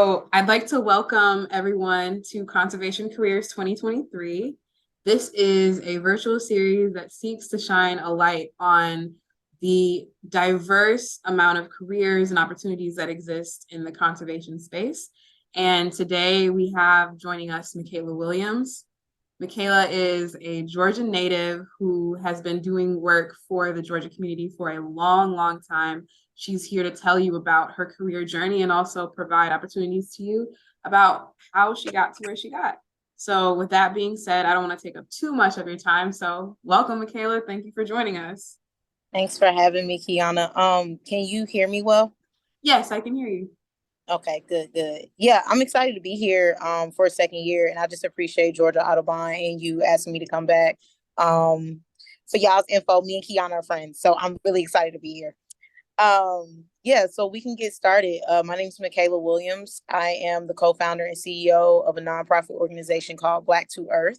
So I'd like to welcome everyone to Conservation Careers 2023. This is a virtual series that seeks to shine a light on the diverse amount of careers and opportunities that exist in the conservation space. And today we have joining us Michela Williams. Michela is a Georgian native who has been doing work for the Georgia community for a long, long time. She's here to tell you about her career journey and also provide opportunities to you about how she got to where she got. So with that being said, I don't want to take up too much of your time. So welcome, Michela. Thank you for joining us. Thanks for having me, Kiana. Can you hear me well? Yes, I can hear you. Okay, good, good. Yeah, I'm excited to be here for a second year, and I just appreciate Georgia Audubon and you asking me to come back. For y'all's info, me and Kiana are friends, so I'm really excited to be here. Yeah, so we can get started. My name is Michela Williams. I am the co-founder and CEO of a nonprofit organization called Black to Earth.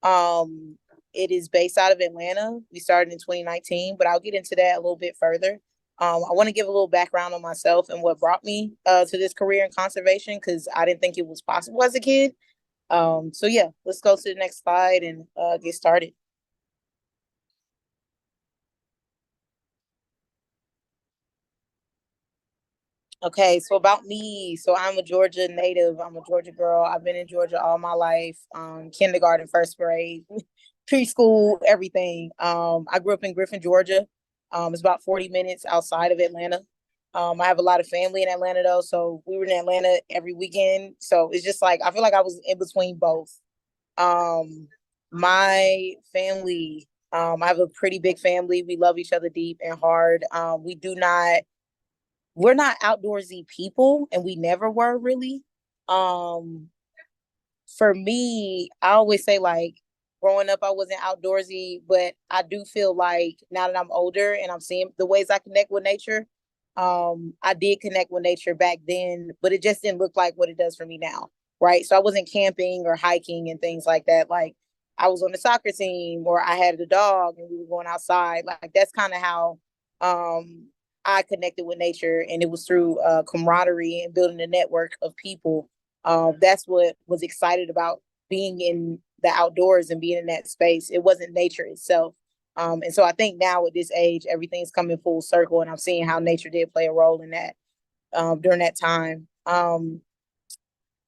Um, it is based out of Atlanta. We started in 2019, but I'll get into that a little bit further. I want to give a little background on myself and what brought me to this career in conservation because I didn't think it was possible as a kid. So yeah, let's go to the next slide and get started. Okay, so about me. So I'm a Georgia native. I'm a Georgia girl. I've been in Georgia all my life. Kindergarten, first grade, preschool, everything. I grew up in Griffin, Georgia. It's about 40 minutes outside of Atlanta. I have a lot of family in Atlanta though, so we were in Atlanta every weekend. So it's just like I feel like I was in between both. My family, I have a pretty big family. We love each other deep and hard. We're not outdoorsy people, and we never were really. Um, for me, I always say like growing up, I wasn't outdoorsy, but I do feel like now that I'm older and I'm seeing the ways I connect with nature, I did connect with nature back then, but it just didn't look like what it does for me now, right? So I wasn't camping or hiking and things like that. Like I was on the soccer team, or I had a dog and we were going outside. Like that's kind of how um, I connected with nature, and it was through camaraderie and building a network of people. That's what was excited about being in the outdoors and being in that space. It wasn't nature itself. And so I think now at this age, everything's coming full circle, and I'm seeing how nature did play a role in that during that time.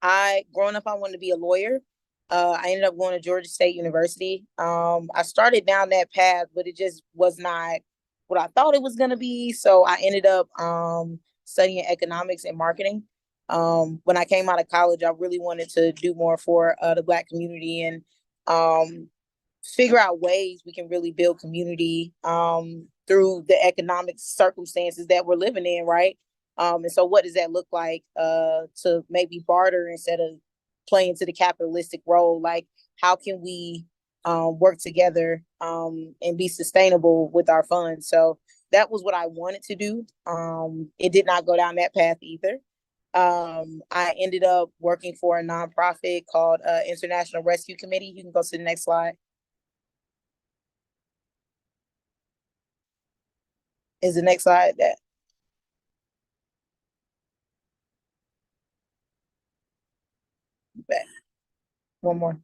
I growing up, I wanted to be a lawyer. I ended up going to Georgia State University. I started down that path, but it just was not what I thought it was going to be. So I ended up studying economics and marketing. When I came out of college, I really wanted to do more for the Black community and um, figure out ways we can really build community through the economic circumstances that we're living in, right? And so what does that look like to maybe barter instead of playing to the capitalistic role? Like, how can we work together and be sustainable with our funds? So that was what I wanted to do. It did not go down that path either. I ended up working for a nonprofit called International Rescue Committee. You can go to the next slide. Is the next slide that back? One more.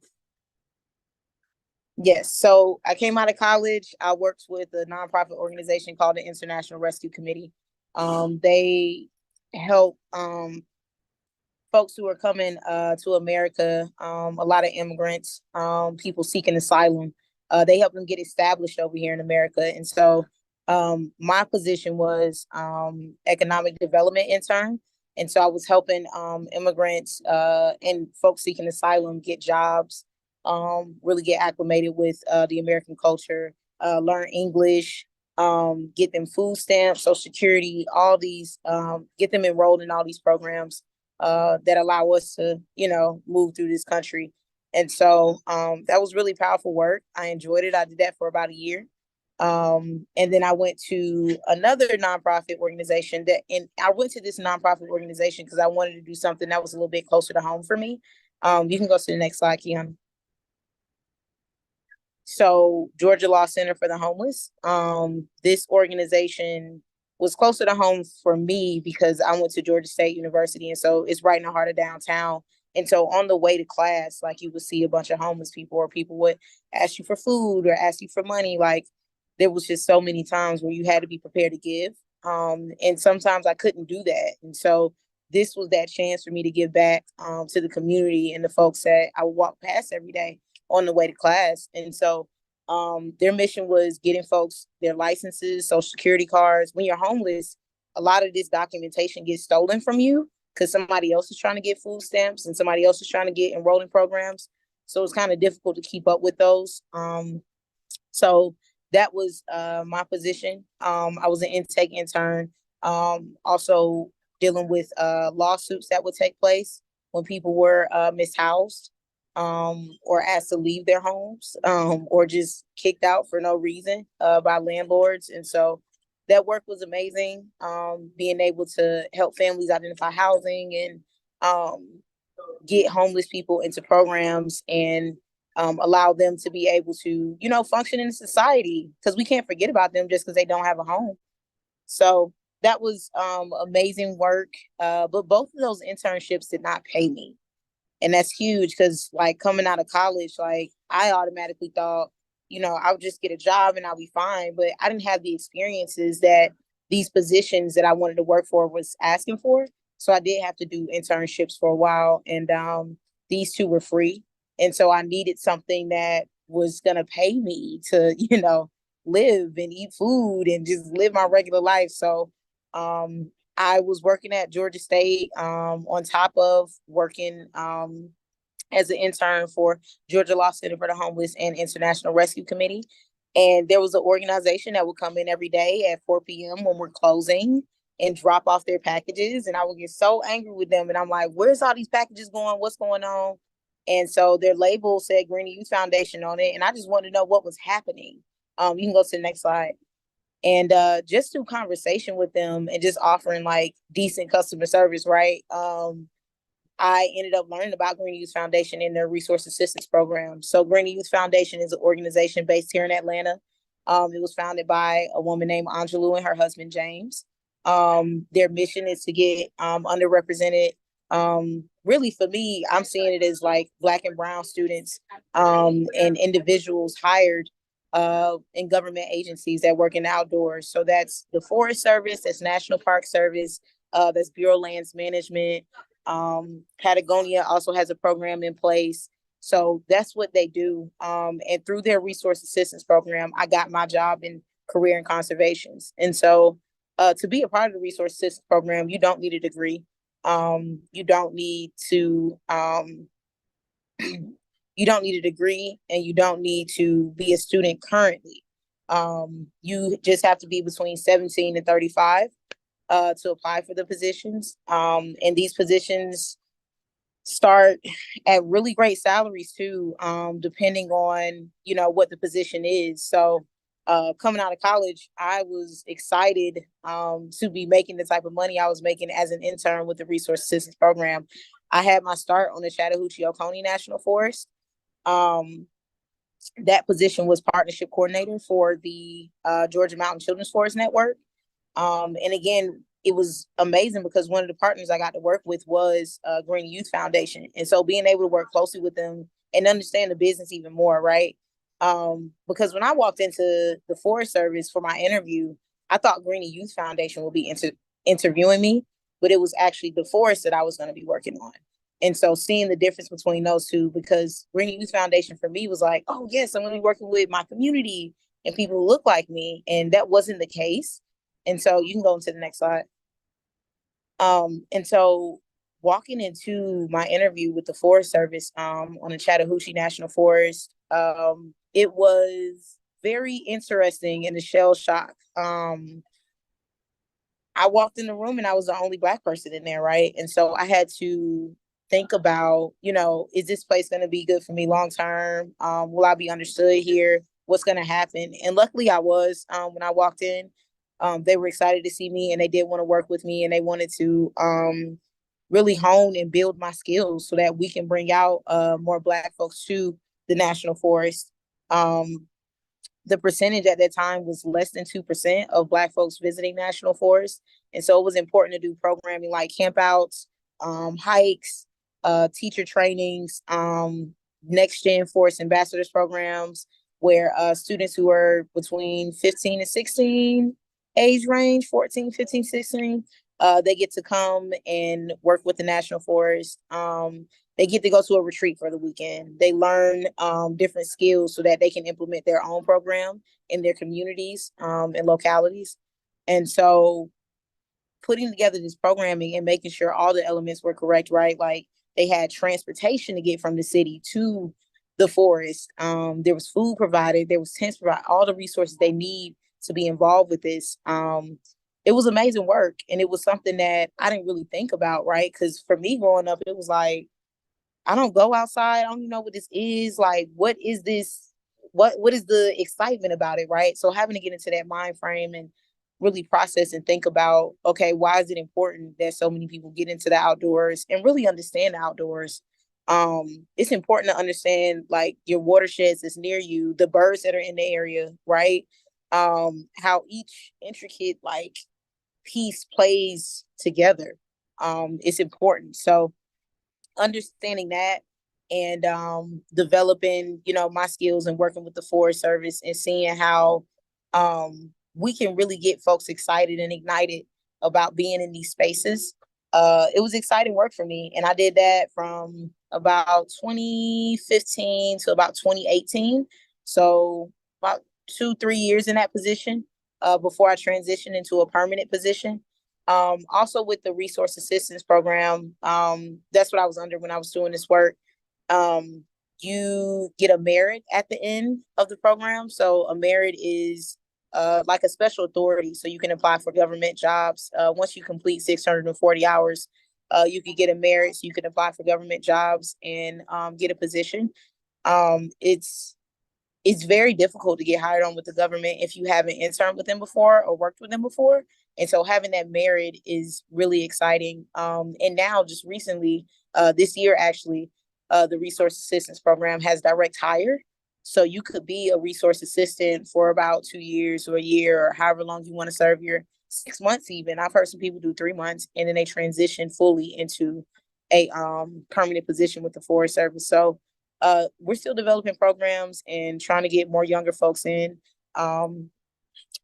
Yes. So I came out of college. I worked with a nonprofit organization called the International Rescue Committee. They help folks who are coming to America, a lot of immigrants, people seeking asylum. They help them get established over here in America. And so my position was economic development intern. And so I was helping immigrants and folks seeking asylum get jobs, really get acclimated with the American culture, learn English, get them food stamps, Social Security, all these, get them enrolled in all these programs that allow us to, move through this country. And so that was really powerful work. I enjoyed it. I did that for about a year. And then I went to another nonprofit organization and I went to this nonprofit organization because I wanted to do something that was a little bit closer to home for me. You can go to the next slide, Kiana. So Georgia Law Center for the Homeless. This organization was closer to home for me because I went to Georgia State University, and so it's right in the heart of downtown. And so on the way to class, like you would see a bunch of homeless people, or people would ask you for food or ask you for money. Like there was just so many times where you had to be prepared to give. And sometimes I couldn't do that. And so this was that chance for me to give back to the community and the folks that I would walk past every day on the way to class. And so their mission was getting folks their licenses, social security cards. When you're homeless, a lot of this documentation gets stolen from you because somebody else is trying to get food stamps and somebody else is trying to get enrolled in programs. So it's kind of difficult to keep up with those. So that was my position. I was an intake intern, also dealing with lawsuits that would take place when people were mishoused or asked to leave their homes or just kicked out for no reason by landlords. And so that work was amazing, being able to help families identify housing and get homeless people into programs and allow them to be able to, you know, function in society, because we can't forget about them just because they don't have a home. So that was amazing work. But both of those internships did not pay me. And that's huge because, like, coming out of college, like, I automatically thought, you know, I would just get a job and I'll be fine. But I didn't have the experiences that these positions that I wanted to work for was asking for. So I did have to do internships for a while. And these two were free. And so I needed something that was going to pay me to, you know, live and eat food and just live my regular life. So I was working at Georgia State on top of working as an intern for Georgia Law Center for the Homeless and International Rescue Committee. And there was an organization that would come in every day at 4 p.m. when we're closing and drop off their packages. And I would get so angry with them. And I'm like, where's all these packages going? What's going on? And so their label said Greenie Youth Foundation on it. And I just wanted to know what was happening. You can go to the next slide. And just through conversation with them and just offering like decent customer service, right? I ended up learning about Greenie Youth Foundation in their resource assistance program. So Greenie Youth Foundation is an organization based here in Atlanta. It was founded by a woman named Angelou and her husband, James. Their mission is to get underrepresented. Really, for me, I'm seeing it as like Black and Brown students and individuals hired in government agencies that work in outdoors. So that's the Forest Service, that's National Park Service, that's Bureau of Lands Management. Patagonia also has a program in place. So that's what they do. And through their resource assistance program, I got my job in career and conservations. And so to be a part of the resource assistance program, you don't need a degree. You don't need to you don't need a degree, and you don't need to be a student currently. You just have to be between 17 and 35 to apply for the positions. And these positions start at really great salaries too, depending on, you know, what the position is. So coming out of college, I was excited to be making the type of money I was making as an intern with the resource assistance program. I had my start on the Chattahoochee-Oconee National Forest. That position was partnership coordinator for the Georgia Mountain Children's Forest Network. And again, it was amazing because one of the partners I got to work with was Greenie Youth Foundation. And so being able to work closely with them and understand the business even more, right? Because when I walked into the Forest Service for my interview, I thought Greenie Youth Foundation would be interviewing me, but it was actually the forest that I was going to be working on. And so seeing the difference between those two, because Greenie Youth Foundation for me was like, oh, yes, I'm going to be working with my community and people who look like me. And that wasn't the case. And so you can go into the next slide. And so walking into my interview with the Forest Service on the Chattahoochee National Forest, it was very interesting and a shell shock. I walked in the room and I was the only Black person in there, right? And so I had to think about, you know, is this place going to be good for me long term? Will I be understood here? What's going to happen? And luckily I was. When I walked in, they were excited to see me and they did want to work with me, and they wanted to really hone and build my skills so that we can bring out more Black folks to the National Forest. the percentage at that time was less than 2% of Black folks visiting national forests. And so it was important to do programming like campouts, hikes, teacher trainings, next gen forest ambassadors programs, where students who are between 15 and 16 age range, 14, 15, 16, they get to come and work with the national forest. They get to go to a retreat for the weekend. They learn different skills so that they can implement their own program in their communities and localities. And so putting together this programming and making sure all the elements were correct, right? Like they had transportation to get from the city to the forest. There was food provided, there was tents provided, all the resources they need to be involved with this. It was amazing work. And it was something that I didn't really think about, right? Because for me growing up, it was like, I don't go outside. I don't even know what this is. Like, what is this? What is the excitement about it, right? So having to get into that mind frame and really process and think about, okay, why is it important that so many people get into the outdoors and really understand the outdoors? It's important to understand like your watersheds that's near you, the birds that are in the area, right? How each intricate like piece plays together. It's important. So understanding that and developing, you know, my skills and working with the Forest Service and seeing how we can really get folks excited and ignited about being in these spaces. It was exciting work for me. And I did that from about 2015 to about 2018. So about 2, 3 years in that position before I transitioned into a permanent position. Also with the resource assistance program, that's what I was under when I was doing this work. You get a merit at the end of the program. So a merit is like a special authority. So you can apply for government jobs. Once you complete 640 hours, you can get a merit. So you can apply for government jobs and get a position. It's very difficult to get hired on with the government if you haven't interned with them before or worked with them before. And so having that merit is really exciting. And now just recently, this year, actually, the resource assistance program has direct hire. So you could be a resource assistant for about 2 years or a year or however long you want to serve your 6 months even. I've heard some people do 3 months and then they transition fully into a permanent position with the Forest Service. So we're still developing programs and trying to get more younger folks in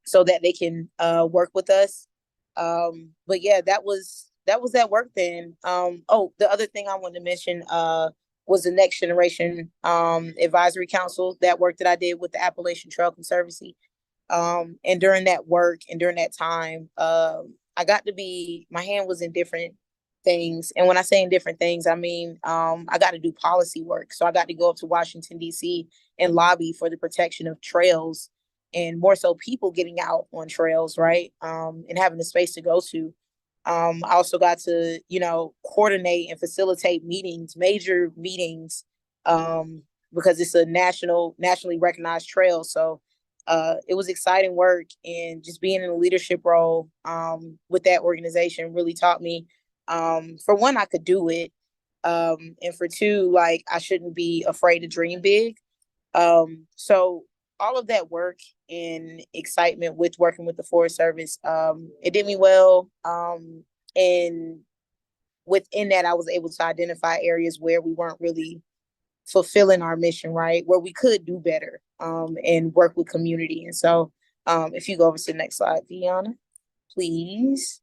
so that they can work with us. But yeah, that was that work then. Oh, the other thing I wanted to mention was the Next Generation Advisory Council, that work that I did with the Appalachian Trail Conservancy. And during that work and during that time, I got to be, my hand was in different things. And when I say in different things, I mean, I got to do policy work. So I got to go up to Washington, D.C. and lobby for the protection of trails and more so people getting out on trails, right? And having a space to go to. I also got to, you know, coordinate and facilitate meetings, major meetings, because it's a nationally recognized trail. So it was exciting work, and just being in a leadership role with that organization really taught me, for one, I could do it. And for two, like I shouldn't be afraid to dream big. So all of that work and excitement with working with the Forest Service, it did me well. And within that, I was able to identify areas where we weren't really fulfilling our mission, right? Where we could do better and work with community. And so if you go over to the next slide, Deanna, please.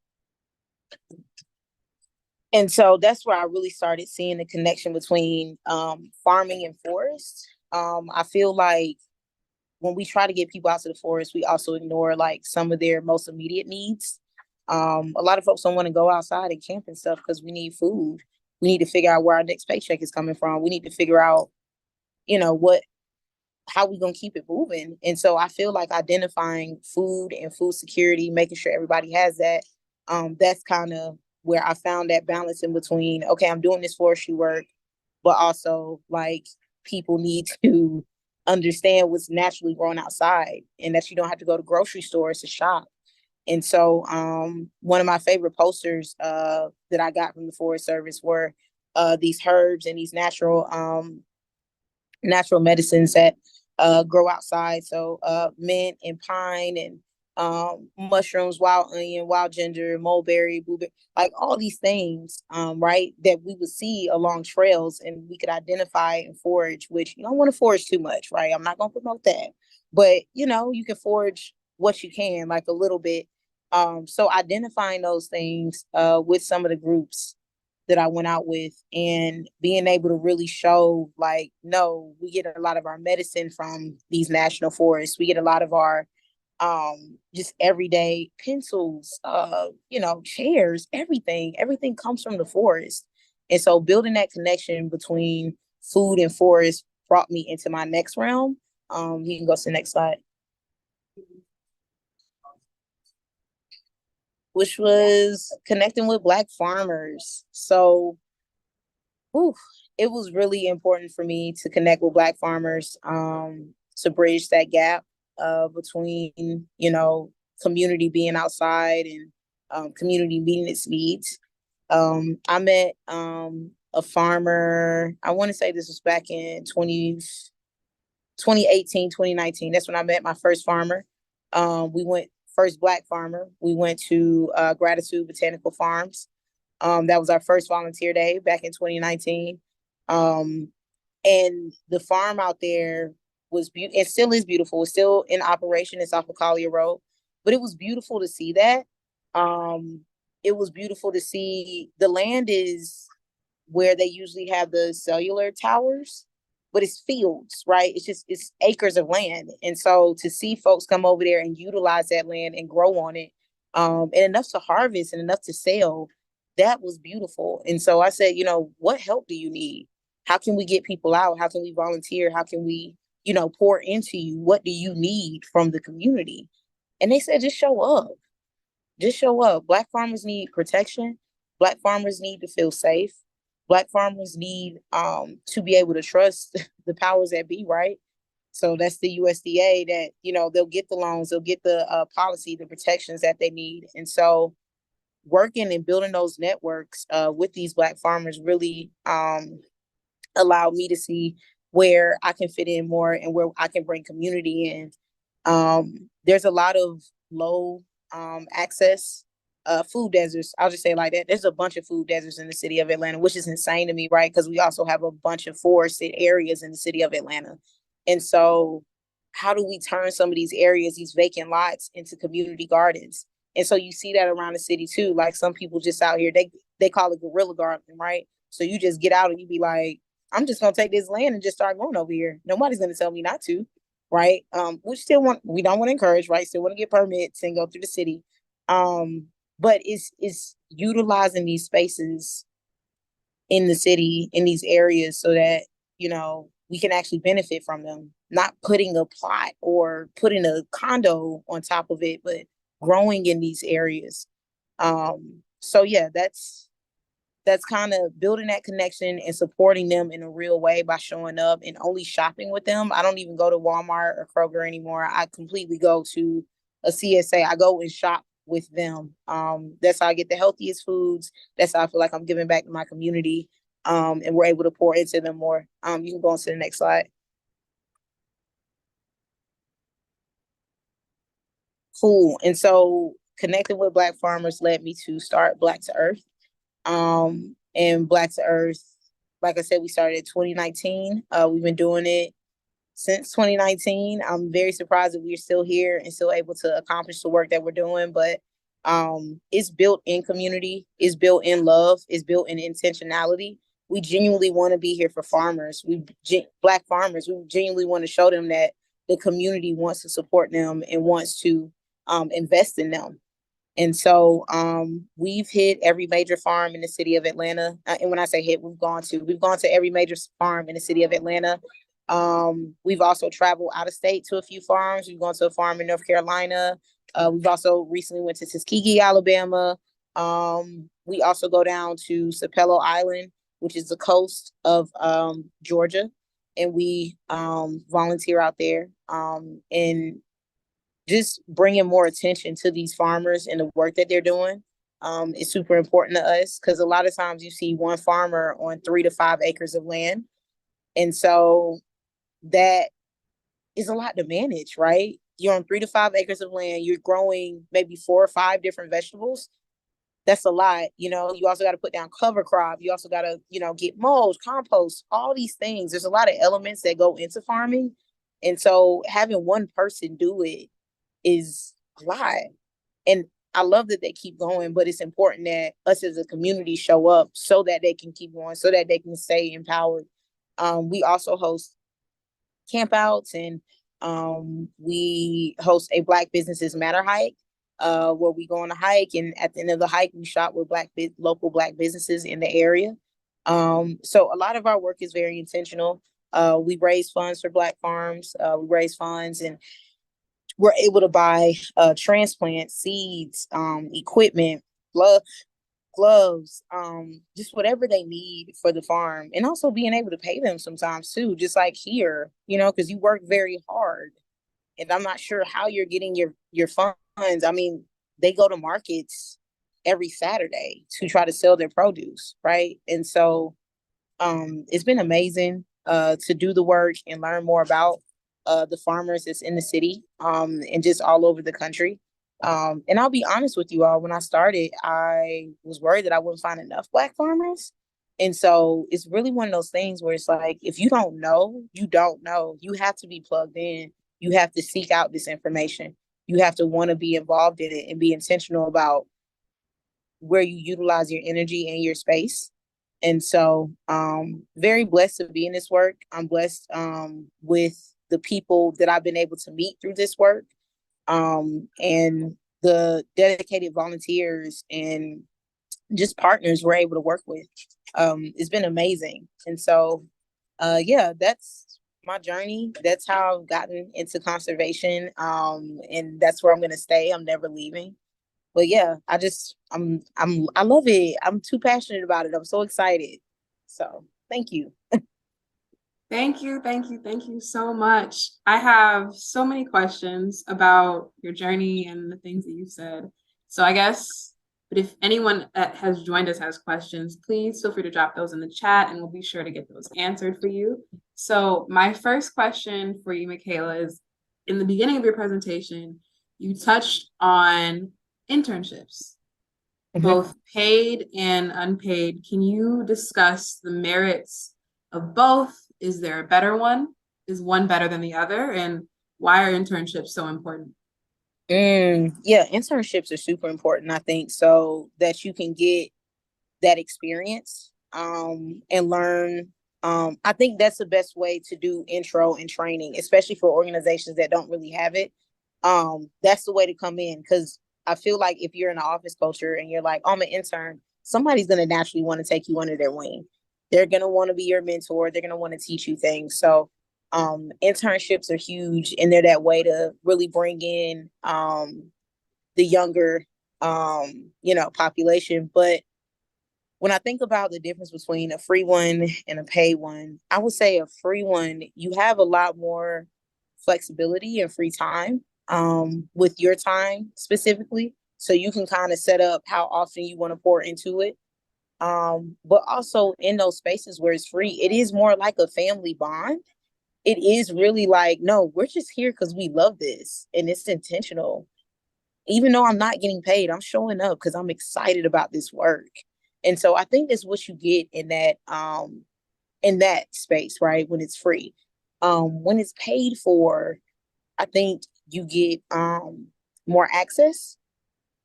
And so that's where I really started seeing the connection between farming and forest. I feel like when we try to get people out to the forest, we also ignore like some of their most immediate needs. A lot of folks don't want to go outside and camp and stuff because we need food. We need to figure out where our next paycheck is coming from. We need to figure out, you know, how we gonna keep it moving. And so I feel like identifying food and food security, making sure everybody has that, that's kind of where I found that balance in between, okay, I'm doing this forestry work, but also like people need to understand what's naturally grown outside and that you don't have to go to grocery stores to shop. And so one of my favorite posters that I got from the Forest Service were these herbs and these natural medicines that grow outside. So mint and pine and mushrooms, wild onion, wild ginger, mulberry, blueberry, like all these things, right, that we would see along trails and we could identify and forage, which you don't want to forage too much, right? I'm not going to promote that, but you can forage what you can, like a little bit. So identifying those things with some of the groups that I went out with and being able to really show, like, no, we get a lot of our medicine from these national forests. We get a lot of our just everyday pencils, chairs, everything comes from the forest. And so building that connection between food and forest brought me into my next realm. You can go to the next slide, which was connecting with Black farmers. So whew, it was really important for me to connect with Black farmers, to bridge that gap between, community being outside and community meeting its needs. I met a farmer, I want to say this was back in 2018, 2019. That's when I met my first farmer. We went, first Black farmer. We went to Gratitude Botanical Farms. That was our first volunteer day back in 2019. And the farm out there was beautiful. It still is beautiful. It's still in operation. It's off of Collier Road, but it was beautiful to see that. It was beautiful to see the land is where they usually have the cellular towers, but it's fields, right? It's acres of land. And so to see folks come over there and utilize that land and grow on it, and enough to harvest and enough to sell, that was beautiful. And so I said, what help do you need? How can we get people out? How can we volunteer? How can we, pour into you? What do you need from the community? And they said, just show up. Just show up. Black farmers need protection. Black farmers need to feel safe. Black farmers need to be able to trust the powers that be, right? So that's the USDA that, they'll get the loans, they'll get the policy, the protections that they need. And so working and building those networks with these Black farmers really allowed me to see where I can fit in more and where I can bring community in. There's a lot of low access food deserts. I'll just say it like that. There's a bunch of food deserts in the city of Atlanta, which is insane to me, right? Because we also have a bunch of forested areas in the city of Atlanta. And so how do we turn some of these areas, these vacant lots, into community gardens? And so you see that around the city too. Like some people just out here, they call it guerrilla gardening, right? So you just get out and you be like, I'm just gonna take this land and just start growing over here. Nobody's gonna tell me not to, right? We don't want to encourage, right? Still want to get permits and go through the city. But it's utilizing these spaces in the city, in these areas, so that, we can actually benefit from them, not putting a plot or putting a condo on top of it, but growing in these areas. So yeah, that's kind of building that connection and supporting them in a real way by showing up and only shopping with them. I don't even go to Walmart or Kroger anymore. I completely go to a CSA. I go and shop with them. That's how I get the healthiest foods. That's how I feel like I'm giving back to my community. And we're able to pour into them more. You can go on to the next slide. Cool. And so connecting with Black farmers led me to start Black to Earth. And Black to Earth, like I said, we started in 2019. We've been doing it since 2019. I'm very surprised that we're still here and still able to accomplish the work that we're doing, but it's built in community, it's built in love, it's built in intentionality. We genuinely want to be here for farmers. Black farmers, we genuinely want to show them that the community wants to support them and wants to invest in them. And so we've hit every major farm in the city of Atlanta. And when I say hit, we've gone to every major farm in the city of Atlanta. We've also traveled out of state to a few farms. We've gone to a farm in North Carolina. We've also recently went to Tuskegee, Alabama. We also go down to Sapelo Island, which is the coast of Georgia. And we volunteer out there. And just bringing more attention to these farmers and the work that they're doing is super important to us, because a lot of times you see one farmer on 3 to 5 acres of land. And so that is a lot to manage, right? You're on 3 to 5 acres of land. You're growing maybe 4 or 5 different vegetables. That's a lot. You know, you also got to put down cover crop. You also got to, get mulch, compost, all these things. There's a lot of elements that go into farming. And so having one person do it is a lot. And I love that they keep going, but it's important that us as a community show up so that they can keep going, so that they can stay empowered. We also host campouts, and we host a Black Businesses Matter hike, where we go on a hike, and at the end of the hike, we shop with local Black businesses in the area. So a lot of our work is very intentional. We raise funds for Black farms. We raise funds, and we're able to buy transplants, seeds, equipment, gloves, just whatever they need for the farm, and also being able to pay them sometimes too, just like here, because you work very hard, and I'm not sure how you're getting your funds. I mean, they go to markets every Saturday to try to sell their produce, right? And so it's been amazing to do the work and learn more about the farmers that's in the city, and just all over the country. And I'll be honest with you all, when I started, I was worried that I wouldn't find enough Black farmers. And so it's really one of those things where it's like, if you don't know, you don't know. You have to be plugged in. You have to seek out this information. You have to want to be involved in it and be intentional about where you utilize your energy and your space. And so very blessed to be in this work. I'm blessed with the people that I've been able to meet through this work, and the dedicated volunteers and just partners we're able to work with. It's been amazing. And so, yeah, that's my journey. That's how I've gotten into conservation. And that's where I'm going to stay. I'm never leaving. But yeah, I love it. I'm too passionate about it. I'm so excited. So thank you. Thank you, thank you, thank you so much. I have so many questions about your journey and the things that you said. So I guess, but if anyone that has joined us has questions, please feel free to drop those in the chat and we'll be sure to get those answered for you. So my first question for you, Michela, is in the beginning of your presentation, you touched on internships, both paid and unpaid. Can you discuss the merits of both? Is there a better one? Is one better than the other? And why are internships so important? Yeah, internships are super important, I think, so that you can get that experience, and learn. I think that's the best way to do intro and training, especially for organizations that don't really have it. That's the way to come in, because I feel like if you're in an office culture and you're like, oh, I'm an intern, somebody's going to naturally want to take you under their wing. They're going to want to be your mentor. They're going to want to teach you things. So internships are huge, and they're that way to really bring in the younger population. But when I think about the difference between a free one and a paid one, I would say a free one, you have a lot more flexibility and free time, with your time specifically. So you can kind of set up how often you want to pour into it. But also in those spaces where it's free, it is more like a family bond. It is really like, no, we're just here because we love this and it's intentional. Even though I'm not getting paid, I'm showing up because I'm excited about this work. And so I think that's what you get in that space, right? When it's free. When it's paid for, I think you get more access.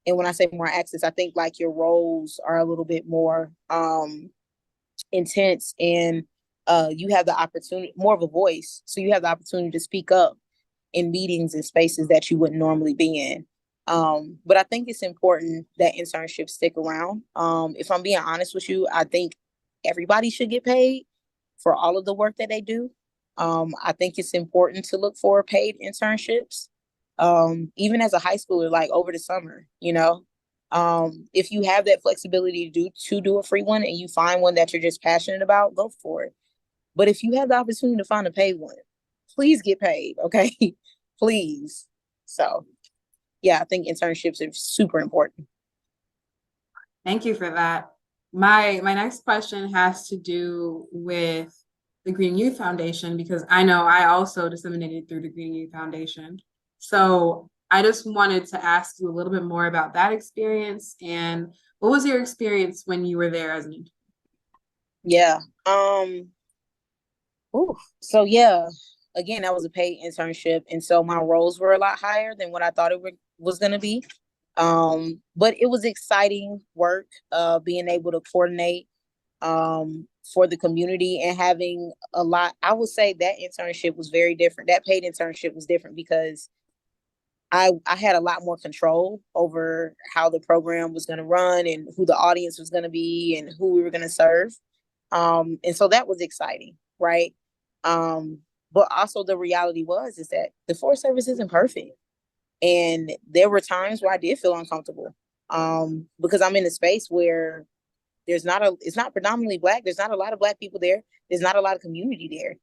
And when I say more access, I think like your roles are a little bit more intense, and you have the opportunity, more of a voice. So you have the opportunity to speak up in meetings and spaces that you wouldn't normally be in. But I think it's important that internships stick around. If I'm being honest with you, I think everybody should get paid for all of the work that they do. I think it's important to look for paid internships, even as a high schooler, like over the summer, if you have that flexibility to do a free one and you find one that you're just passionate about, go for it. But if you have the opportunity to find a paid one, please get paid, okay? Please. So yeah, I think internships are super important. Thank you for that. My next question has to do with the Green Youth Foundation, because I know I also disseminated through the Green Youth Foundation. So I just wanted to ask you a little bit more about that experience, and what was your experience when you were there as an intern? Yeah. So yeah, again, that was a paid internship, and so my roles were a lot higher than what I thought was going to be. But it was exciting work, being able to coordinate for the community and having a lot. I would say that internship was very different. That paid internship was different because I had a lot more control over how the program was going to run and who the audience was going to be and who we were going to serve. And so that was exciting, right? Um, but also the reality is that the Forest Service isn't perfect. And there were times where I did feel uncomfortable. Because I'm in a space where it's not predominantly Black. There's not a lot of Black people there. There's not a lot of community there.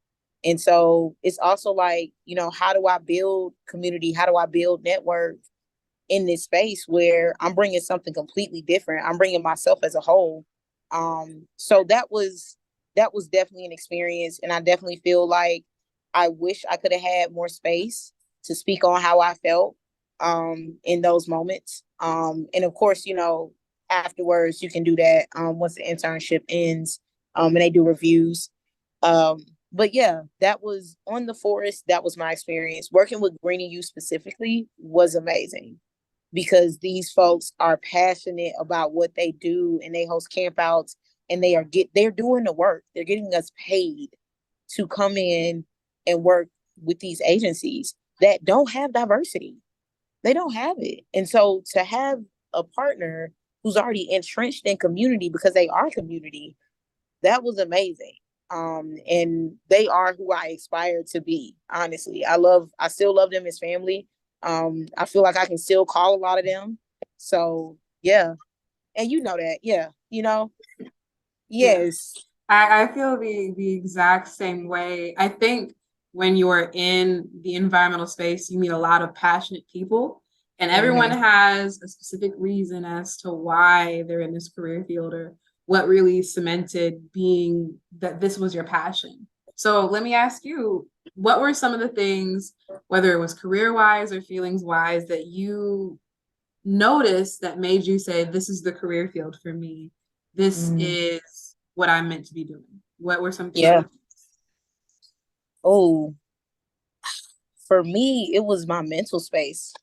And so it's also like, how do I build community? How do I build network in this space where I'm bringing something completely different? I'm bringing myself as a whole. So that was definitely an experience. And I definitely feel like I wish I could have had more space to speak on how I felt in those moments. And of course, afterwards you can do that once the internship ends, and they do reviews. But yeah, that was on the forest. That was my experience. Working with Green and You specifically was amazing because these folks are passionate about what they do, and they host campouts, and they're doing the work. They're getting us paid to come in and work with these agencies that don't have diversity. They don't have it. And so to have a partner who's already entrenched in community because they are community, that was amazing. And they are who I aspire to be. Honestly, I still love them as family. I feel like I can still call a lot of them. So yeah, and you know that, yeah, Yeah. yes. I feel the exact same way. I think when you're in the environmental space, you meet a lot of passionate people, and everyone Mm-hmm. has a specific reason as to why they're in this career field or what really cemented being that this was your passion. So let me ask you, what were some of the things, whether it was career wise or feelings wise, that you noticed that made you say, this is the career field for me? This Mm-hmm. is what I'm meant to be doing. What were some key Yeah. things? Oh, for me, it was my mental space.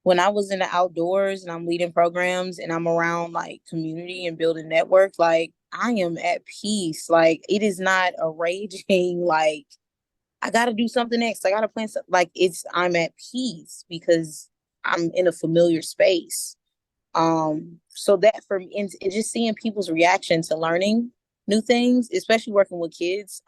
When I was in the outdoors and I'm leading programs and I'm around like community and building network, like I am at peace. Like it is not a raging, like I gotta do something next. I gotta plan something. Like I'm at peace because I'm in a familiar space. So that for me, and just seeing people's reaction to learning new things, especially working with kids,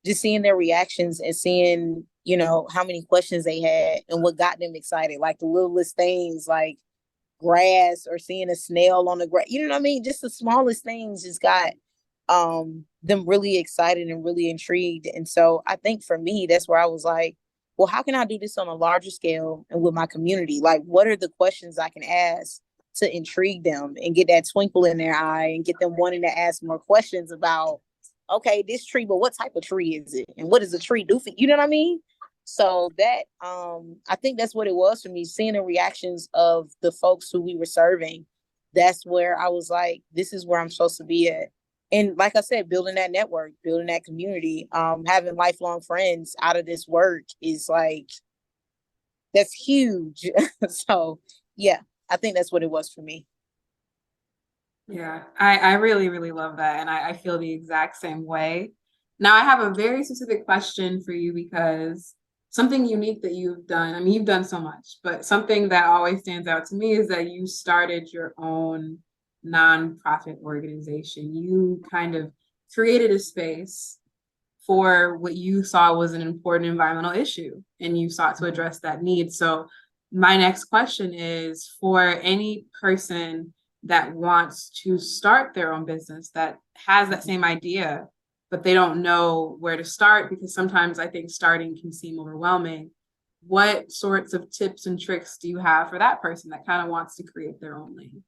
just seeing their reactions and seeing, how many questions they had and what got them excited, like the littlest things, like grass or seeing a snail on the grass. You know what I mean? Just the smallest things just got them really excited and really intrigued. And so I think for me, that's where I was like, well, how can I do this on a larger scale and with my community? Like, what are the questions I can ask to intrigue them and get that twinkle in their eye and get them wanting to ask more questions about, okay, this tree, but what type of tree is it? And what does a tree do for you? Know what I mean? So that I think that's what it was for me, seeing the reactions of the folks who we were serving. That's where I was like, this is where I'm supposed to be at. And like I said, building that network, building that community, having lifelong friends out of this work is like, that's huge. So yeah, I think that's what it was for me. Yeah, I really, really love that. And I feel the exact same way. Now, I have a very specific question for you because something unique that you've done, I mean, you've done so much, but something that always stands out to me is that you started your own nonprofit organization. You kind of created a space for what you saw was an important environmental issue, and you sought to address that need. So, my next question is for any person that wants to start their own business that has that same idea, but they don't know where to start because sometimes I think starting can seem overwhelming. What sorts of tips and tricks do you have for that person that kind of wants to create their own lane?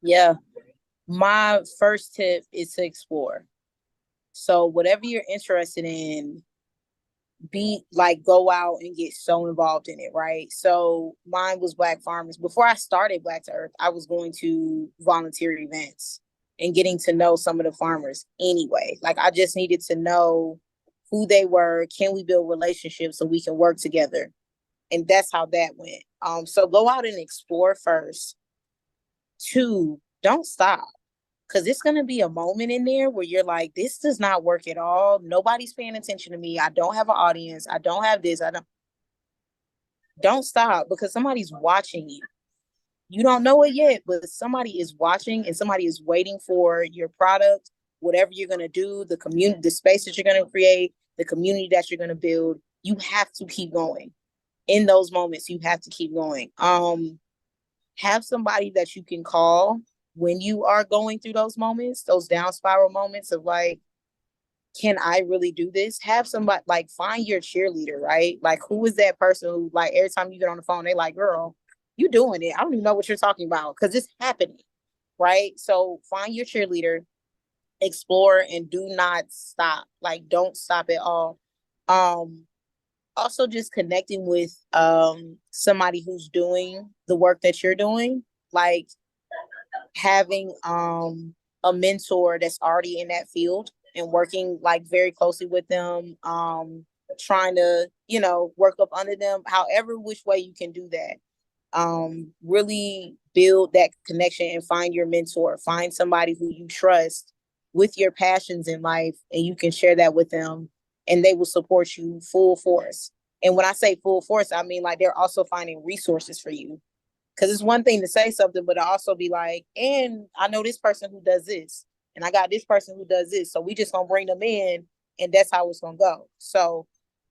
Yeah. My first tip is to explore. So whatever you're interested in, be like, go out and get so involved in it, right? So mine was Black farmers. Before I started Black to Earth, I was going to volunteer events and getting to know some of the farmers anyway. Like, I just needed to know who they were. Can we build relationships so we can work together? And that's how that went. So go out and explore first. Two, don't stop, because it's going to be a moment in there where you're like, this does not work at all. Nobody's paying attention to me. I don't have an audience. I don't have this. Don't stop, because somebody's watching you. You don't know it yet, but somebody is watching and somebody is waiting for your product, whatever you're going to do, the community, the space that you're going to create, the community that you're going to build. You have to keep going. In those moments, you have to keep going. Have somebody that you can call when you are going through those moments, those down spiral moments of like, can I really do this? Have somebody, like, find your cheerleader, right? Like, who is that person who, like, every time you get on the phone, they like, girl, you doing it. I don't even know what you're talking about, because it's happening, right? So find your cheerleader, explore, and do not stop. Like, don't stop at all. Um, Also just connecting with somebody who's doing the work that you're doing, like having a mentor that's already in that field and working like very closely with them, trying to, you know, work up under them, however which way you can do that. Really build that connection and find your mentor, find somebody who you trust with your passions in life, and you can share that with them, and they will support you full force. And when I say full force, I mean like they're also finding resources for you, because it's one thing to say something, but I also be like, and I know this person who does this, and I got this person who does this. So we just gonna bring them in, and that's how it's gonna go. So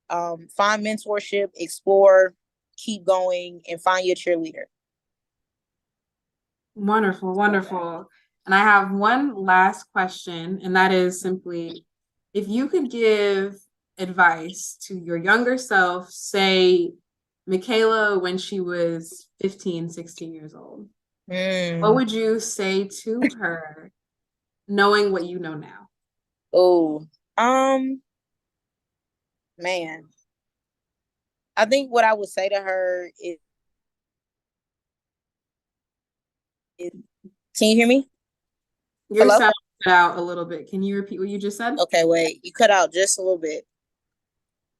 find mentorship, explore, keep going, and find your cheerleader. Wonderful, wonderful. And I have one last question, and that is simply, if you could give advice to your younger self, say Michela when she was 15, 16 years old, what would you say to her, knowing what you know now? Oh, um, man, I think what I would say to her is can you hear me? Your Hello? sound cut out a little bit. Can you repeat what you just said? Okay, wait, you cut out just a little bit.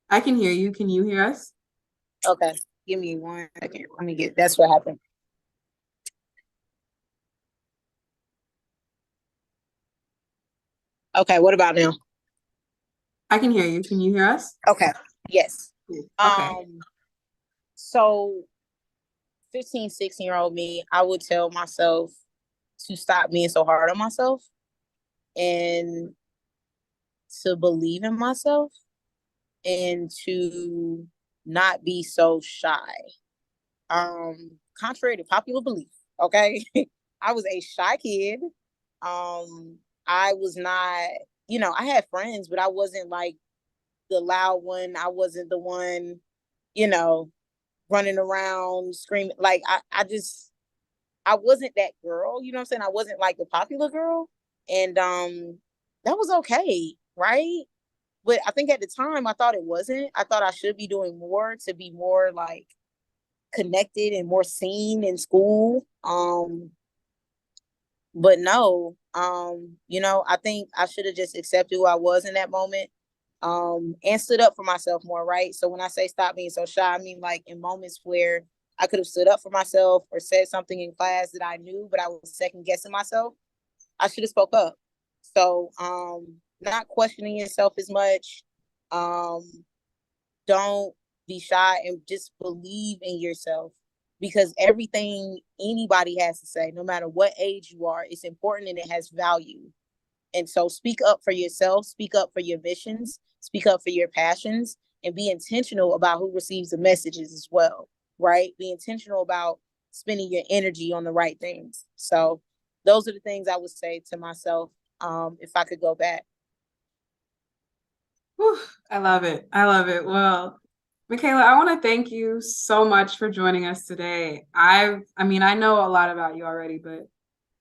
I can hear you. Can you hear us? Okay, give me 1 second. Let me get, that's what happened. Okay, what about now? I can hear you. Can you hear us? Okay, yes. Okay. So 15, 16-year-old me, I would tell myself to stop being so hard on myself and to believe in myself and to not be so shy. Contrary to popular belief, okay? I was a shy kid. I was not, you know, I had friends, but I wasn't like the loud one. I wasn't the one, you know, running around screaming. Like I wasn't that girl, you know what I'm saying? I wasn't like the popular girl. And that was okay, right? But I think at the time I thought it wasn't. I thought I should be doing more to be more like connected and more seen in school. But no, you know, I think I should have just accepted who I was in that moment, and stood up for myself more, right? So when I say stop being so shy, I mean like in moments where I could have stood up for myself or said something in class that I knew, but I was second guessing myself, I should have spoke up. So not questioning yourself as much. Um, don't be shy and just believe in yourself, because everything anybody has to say, no matter what age you are, it's important and it has value. And so speak up for yourself, speak up for your missions, speak up for your passions, and be intentional about who receives the messages as well, right? Be intentional about spending your energy on the right things. So those are the things I would say to myself, if I could go back. Whew, I love it. I love it. Well, Michela, I want to thank you so much for joining us today. I mean, I know a lot about you already, but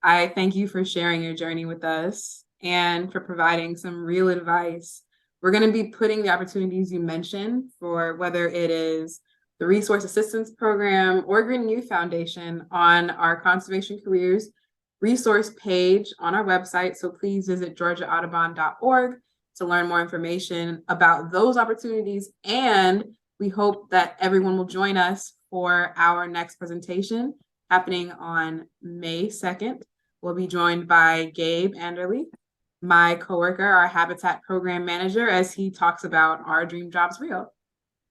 I thank you for sharing your journey with us. and for providing some real advice. We're going to be putting the opportunities you mentioned, for whether it is the Resource Assistance Program or Green Youth Foundation, on our Conservation Careers resource page on our website. So please visit georgiaaudubon.org to learn more information about those opportunities. And we hope that everyone will join us for our next presentation happening on May 2nd. We'll be joined by Gabe Anderly, my coworker, our Habitat Program Manager, as he talks about our Dream Jobs Real.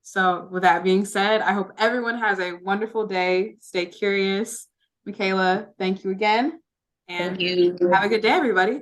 So with that being said, I hope everyone has a wonderful day. Stay curious. Michela, thank you again. And Thank you. have a good day, everybody.